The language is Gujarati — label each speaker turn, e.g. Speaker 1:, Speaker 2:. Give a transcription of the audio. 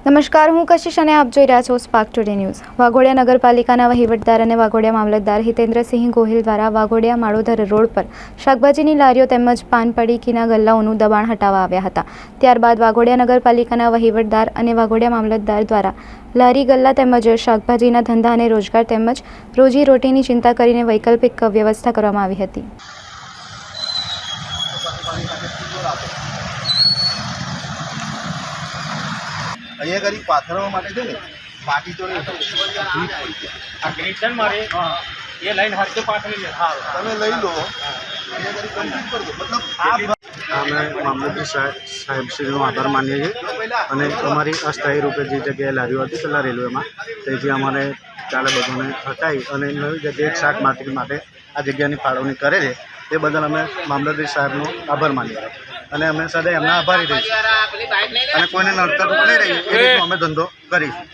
Speaker 1: નમસ્કાર, હું કશિશ અને આપ જોઈ રહ્યા છો સ્પાર્ક ટુડે ન્યૂઝ। વાઘોડિયા નગરપાલિકાના વહીવટદાર અને વાઘોડિયા મામલતદાર હિતેન્દ્રસિંહ ગોહિલ દ્વારા વાઘોડિયા માળોદર રોડ પર શાકભાજીની લારીઓ તેમજ પાન પડીકીના ગલ્લાઓનું દબાણ હટાવવા આવ્યા હતા। ત્યારબાદ વાઘોડિયા નગરપાલિકાના વહીવટદાર અને વાઘોડિયા મામલતદાર દ્વારા લારી ગલ્લા તેમજ શાકભાજીના ધંધા અને રોજગાર તેમજ રોજી રોટીની ચિંતા કરીને વૈકલ્પિક વ્યવસ્થા કરવામાં આવી હતી।
Speaker 2: અહીંયા કરી પાથરવા માટે છે ને માટી તો
Speaker 3: આ ગ્રીટન મારે એ લાઈન હરકે પાથરી લે હા
Speaker 2: તમે લઈ લો અહીંયા કરી કમ્પ્લીટ કરી દો મતલબ
Speaker 4: અમે મામલતદાર સાહેબશ્રીનો આભાર માનીએ છીએ અને અમારી અસ્થાયી રૂપે જે જગ્યાએ લારીઓ હતી પહેલાં રેલવેમાં તેથી અમારે ચાલે બધાને હટાવી અને નવી જગ્યાએ શાક માર્કેટ માટે આ જગ્યાની ફાળવણી કરે છે તે બદલ અમે મામલતદાર સાહેબનો આભાર માનીએ અને અમે સદાય એમના આભારી રહીશું અને કોઈને નડતર નહીં રહી એ રીતનો અમે ધંધો કરીશું।